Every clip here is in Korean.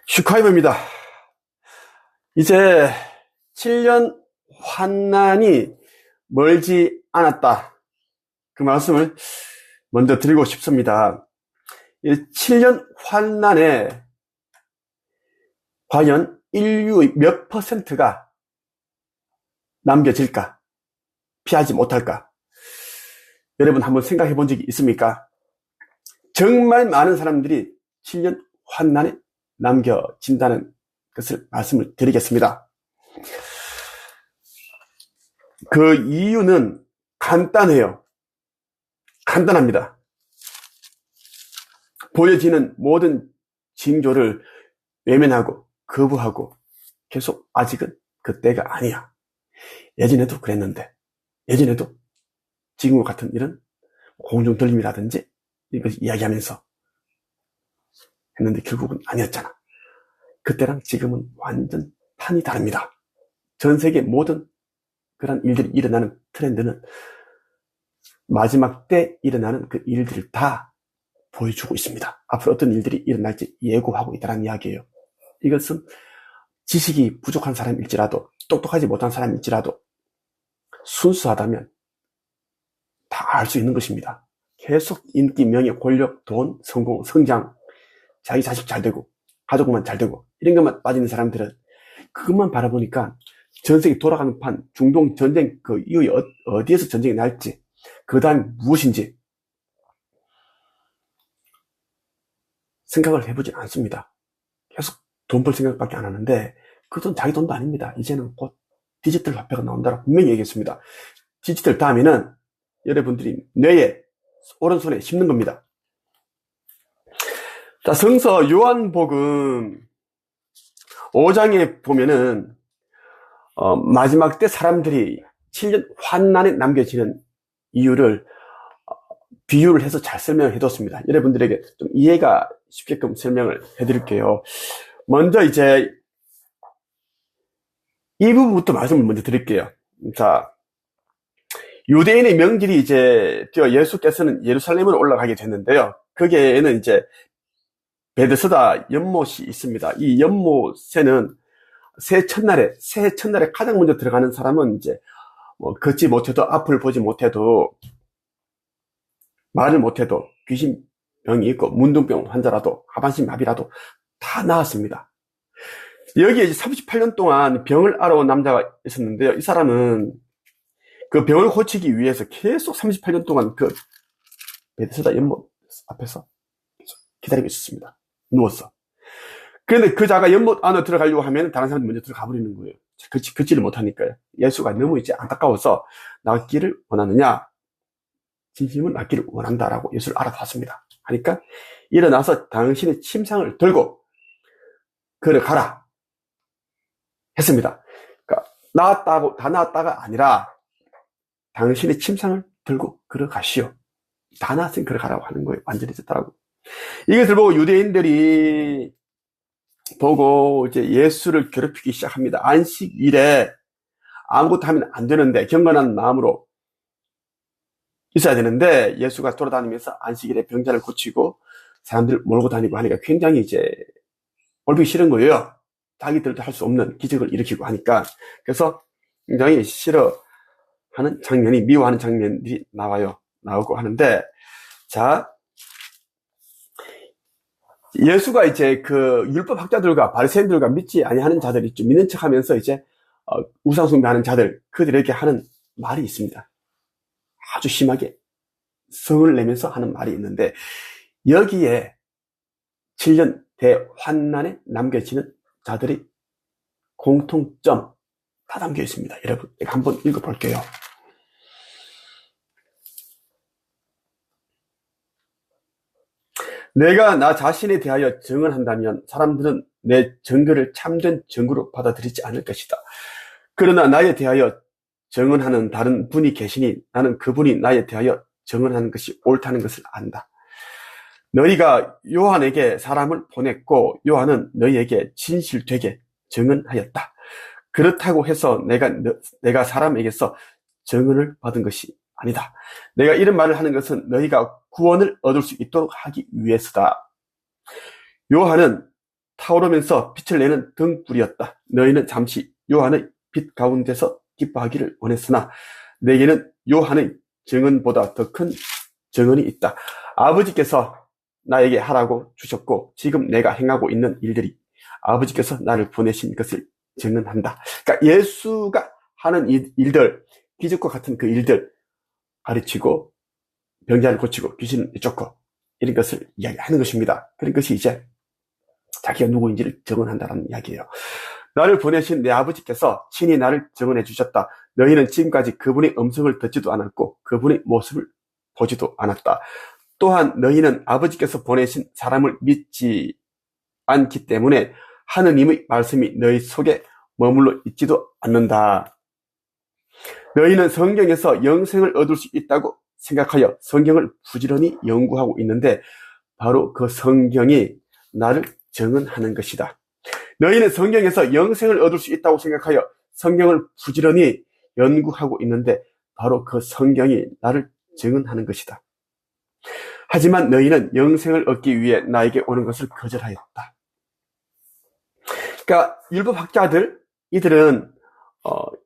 슈카이브입니다. 이제 7년 환난이 멀지 않았다. 그 말씀을 먼저 드리고 싶습니다. 이 7년 환난에 과연 인류의 몇 퍼센트가 남겨질까? 피하지 못할까? 여러분 한번 생각해 본 적이 있습니까? 정말 많은 사람들이 7년 환난에 남겨진다는 것을 말씀을 드리겠습니다. 그 이유는 간단해요. 간단합니다. 보여지는 모든 징조를 외면하고 거부하고 계속 아직은 그때가 아니야. 예전에도 그랬는데, 예전에도 지금과 같은 이런 공중 들림이라든지 이것을 이야기하면서 했는데 결국은 아니었잖아. 그때랑 지금은 완전 판이 다릅니다. 전 세계 모든 그런 일들이 일어나는 트렌드는 마지막 때 일어나는 그 일들을 다 보여주고 있습니다. 앞으로 어떤 일들이 일어날지 예고하고 있다는 이야기예요. 이것은 지식이 부족한 사람일지라도 똑똑하지 못한 사람일지라도 순수하다면 다 알 수 있는 것입니다. 계속 인기, 명예, 권력, 돈, 성공, 성장, 자기 자식 잘 되고 가족만 잘 되고 이런 것만 빠지는 사람들은 그것만 바라보니까 전 세계 돌아가는 판, 중동 전쟁 그 이후에 어디에서 전쟁이 날지 그 다음 무엇인지 생각을 해보지 않습니다. 계속 돈 벌 생각밖에 안 하는데 그 돈 자기 돈도 아닙니다. 이제는 곧 디지털 화폐가 나온다고 분명히 얘기했습니다. 디지털 다음에는 여러분들이 뇌에 오른손에 심는 겁니다. 자, 성서 요한복음 5장에 보면은 마지막 때 사람들이 7년 환난에 남겨지는 이유를 비유를 해서 잘 설명해 뒀습니다. 여러분들에게 좀 이해가 쉽게끔 설명을 해드릴게요. 먼저 이제 이 부분부터 말씀을 먼저 드릴게요. 자, 유대인의 명절이 이제 되어 예수께서는 예루살렘으로 올라가게 됐는데요. 거기에는 이제 베데스다 연못이 있습니다. 이 연못에는 새해 첫날에 가장 먼저 들어가는 사람은 이제 걷지 못해도 앞을 보지 못해도 말을 못해도 귀신병이 있고 문둥병 환자라도 하반신 마비라도 다 나았습니다. 여기에 이제 38년 동안 병을 앓아온 남자가 있었는데요. 이 사람은 그 병을 고치기 위해서 계속 38년 동안 그 베데스다 연못 앞에서 기다리고 있었습니다. 누웠어. 그런데 그 자가 연못 안으로 들어가려고 하면 다른 사람들이 먼저 들어가 버리는 거예요. 걷지를 못하니까요. 예수가 너무 이제 안타까워서 낫기를 원하느냐? 진심은 낫기를 원한다라고 예수를 알아봤습니다. 하니까 일어나서 당신의 침상을 들고 걸어가라 했습니다. 그러니까 나았다고 다 나았다가 아니라 당신의 침상을 들고 걸어가시오. 다 나았으니 걸어가라고 하는 거예요. 완전히 됐다라고. 이것을 보고 유대인들이 보고 이제 예수를 괴롭히기 시작합니다. 안식일에 아무것도 하면 안 되는데 경건한 마음으로 있어야 되는데 예수가 돌아다니면서 안식일에 병자를 고치고 사람들을 몰고 다니고 하니까 굉장히 이제 올리기 싫은 거예요. 자기들도 할 수 없는 기적을 일으키고 하니까. 그래서 굉장히 싫어하는 장면이, 미워하는 장면들이 나오고 하는데, 자, 예수가 이제 그 율법 학자들과 바리새인들과 믿지 아니하는 자들이 좀 믿는 척하면서 이제 우상 숭배하는 자들, 그들에게 하는 말이 있습니다. 아주 심하게 성을 내면서 하는 말이 있는데 여기에 7년 대환난에 남겨지는 자들의 공통점 다 담겨 있습니다. 여러분, 한번 읽어볼게요. 내가 나 자신에 대하여 증언한다면 사람들은 내 증거를 참된 증거로 받아들이지 않을 것이다. 그러나 나에 대하여 증언하는 다른 분이 계시니 나는 그분이 나에 대하여 증언하는 것이 옳다는 것을 안다. 너희가 요한에게 사람을 보냈고 요한은 너희에게 진실되게 증언하였다. 그렇다고 해서 내가 사람에게서 증언을 받은 것이 아니다. 내가 이런 말을 하는 것은 너희가 구원을 얻을 수 있도록 하기 위해서다. 요한은 타오르면서 빛을 내는 등불이었다. 너희는 잠시 요한의 빛 가운데서 기뻐하기를 원했으나 내게는 요한의 증언보다 더 큰 증언이 있다. 아버지께서 나에게 하라고 주셨고 지금 내가 행하고 있는 일들이 아버지께서 나를 보내신 것을 증언한다. 그러니까 예수가 하는 일들, 기적과 같은 그 일들, 가르치고 병자를 고치고 귀신을 쫓고 이런 것을 이야기하는 것입니다. 그런 것이 이제 자기가 누구인지를 증언한다는 이야기예요. 나를 보내신 내 아버지께서 친히 나를 증언해 주셨다. 너희는 지금까지 그분의 음성을 듣지도 않았고 그분의 모습을 보지도 않았다. 또한 너희는 아버지께서 보내신 사람을 믿지 않기 때문에 하느님의 말씀이 너희 속에 머물러 있지도 않는다. 너희는 성경에서 영생을 얻을 수 있다고 생각하여 성경을 부지런히 연구하고 있는데 바로 그 성경이 나를 증언하는 것이다. 너희는 성경에서 영생을 얻을 수 있다고 생각하여 성경을 부지런히 연구하고 있는데 바로 그 성경이 나를 증언하는 것이다. 하지만 너희는 영생을 얻기 위해 나에게 오는 것을 거절하였다. 그러니까 율법학자들, 이들은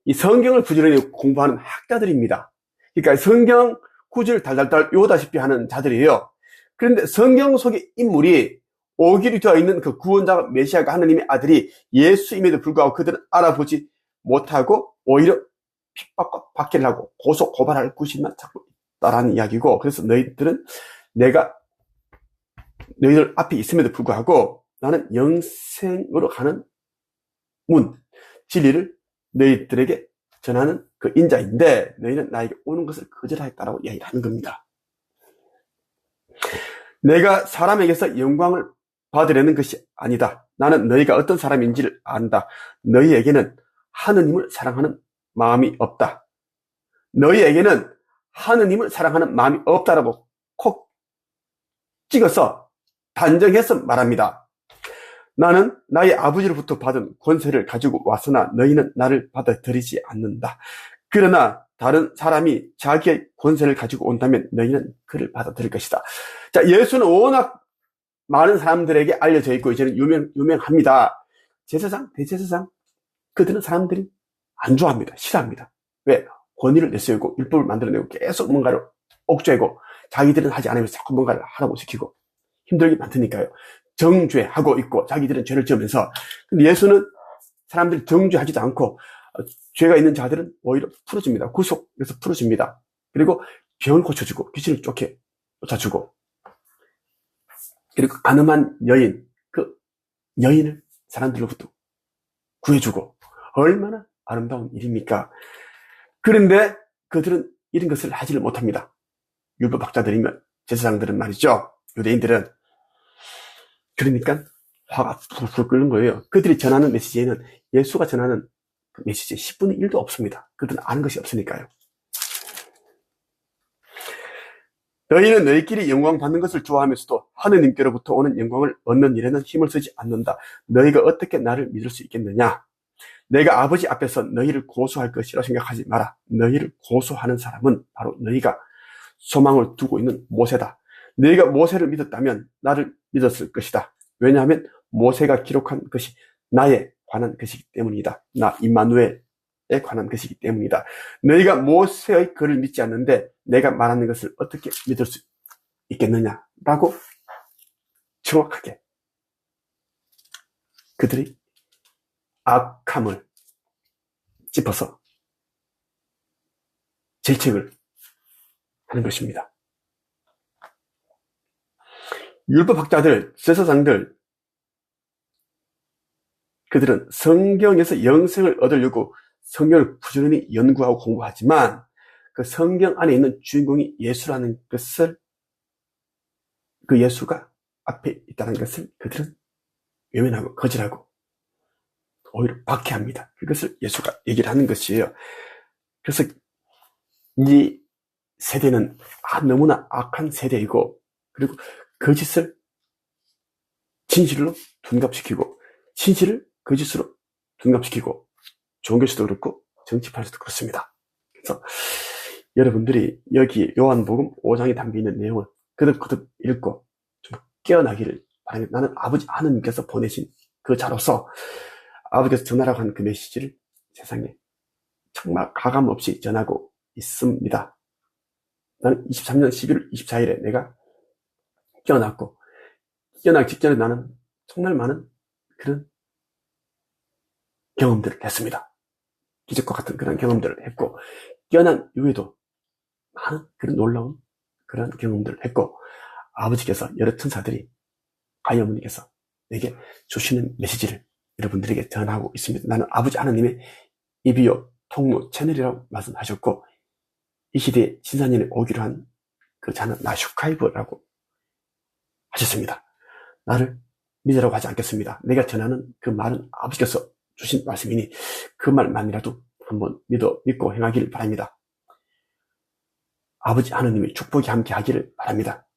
이 성경을 부지런히 공부하는 학자들입니다. 그러니까 성경 구절 달달달 외우다시피 하는 자들이에요. 그런데 성경 속의 인물이 오기로 되어 있는 그 구원자 메시아가 하느님의 아들이 예수임에도 불구하고 그들은 알아보지 못하고 오히려 핍박과 박해를 하고 고소 고발할 구실만 찾고 있다라는 이야기고, 그래서 너희들은 내가 너희들 앞에 있음에도 불구하고 나는 영생으로 가는 문, 진리를 너희들에게 전하는 그 인자인데 너희는 나에게 오는 것을 거절하였다라고 이야기를 하는 겁니다. 내가 사람에게서 영광을 받으려는 것이 아니다. 나는 너희가 어떤 사람인지를 안다. 너희에게는 하느님을 사랑하는 마음이 없다. 너희에게는 하느님을 사랑하는 마음이 없다라고 콕 찍어서 단정해서 말합니다. 나는 나의 아버지로부터 받은 권세를 가지고 왔으나 너희는 나를 받아들이지 않는다. 그러나 다른 사람이 자기의 권세를 가지고 온다면 너희는 그를 받아들일 것이다. 자, 예수는 워낙 많은 사람들에게 알려져 있고 이제는 유명합니다. 제사장, 대제사장, 그들은 사람들이 안 좋아합니다. 싫어합니다. 왜? 권위를 내세우고 율법을 만들어내고 계속 뭔가를 억제하고 자기들은 하지 않으면서 자꾸 뭔가를 하라고 시키고 힘들게 만드니까요. 정죄하고 있고 자기들은 죄를 지으면서, 근데 예수는 사람들이 정죄하지도 않고 죄가 있는 자들은 오히려 풀어줍니다. 구속해서 풀어줍니다. 그리고 병을 고쳐주고 귀신을 쫓아주고, 그리고 간음한 여인, 그 여인을 사람들로부터 구해주고, 얼마나 아름다운 일입니까? 그런데 그들은 이런 것을 하지를 못합니다. 율법학자들이면, 제사장들은 말이죠, 유대인들은. 그러니까 화가 풀풀 끓는 거예요. 그들이 전하는 메시지에는 예수가 전하는 그 메시지에 10분의 1도 없습니다. 그들은 아는 것이 없으니까요. 너희는 너희끼리 영광 받는 것을 좋아하면서도 하느님께로부터 오는 영광을 얻는 일에는 힘을 쓰지 않는다. 너희가 어떻게 나를 믿을 수 있겠느냐? 내가 아버지 앞에서 너희를 고소할 것이라 생각하지 마라. 너희를 고소하는 사람은 바로 너희가 소망을 두고 있는 모세다. 너희가 모세를 믿었다면 나를 믿었을 것이다. 왜냐하면 모세가 기록한 것이 나에 관한 것이기 때문이다. 나 임마누엘에 관한 것이기 때문이다. 너희가 모세의 글을 믿지 않는데 내가 말하는 것을 어떻게 믿을 수 있겠느냐라고 정확하게 그들이 악함을 짚어서 질책을 하는 것입니다. 율법학자들, 제사장들, 그들은 성경에서 영생을 얻으려고 성경을 부지런히 연구하고 공부하지만 그 성경 안에 있는 주인공이 예수라는 것을, 그 예수가 앞에 있다는 것을 그들은 외면하고 거절하고 오히려 박해합니다. 그것을 예수가 얘기를 하는 것이에요. 그래서 이 세대는 너무나 악한 세대이고, 그리고 거짓을 진실로 둔갑시키고 진실을 거짓으로 둔갑시키고, 종교에서도 그렇고 정치판에서도 그렇습니다. 그래서 여러분들이 여기 요한복음 5장에 담겨있는 내용을 거듭거듭 읽고 좀 깨어나기를 바랍니다. 나는 아버지 하느님께서 보내신 그 자로서 아버지께서 전하라고 한 그 메시지를 세상에 정말 가감 없이 전하고 있습니다. 나는 23년 11월 24일에 내가 깨어났고, 깨어나기 직전에 나는 정말 많은 그런 경험들을 했습니다. 기적과 같은 그런 경험들을 했고, 깨어난 이후에도 많은 그런 놀라운 그런 경험들을 했고, 아버지께서 여러 천사들이 가히 어머니께서 내게 주시는 메시지를 여러분들에게 전하고 있습니다. 나는 아버지 하나님의 이비요 통로 채널이라고 말씀하셨고, 이 시대에 신사님이 오기로 한 그 자는 나슈카이브라고 하셨습니다. 나를 믿으라고 하지 않겠습니다. 내가 전하는 그 말은 아버지께서 주신 말씀이니 그 말만이라도 한번 믿고 행하기를 바랍니다. 아버지 하나님의 축복이 함께 하기를 바랍니다.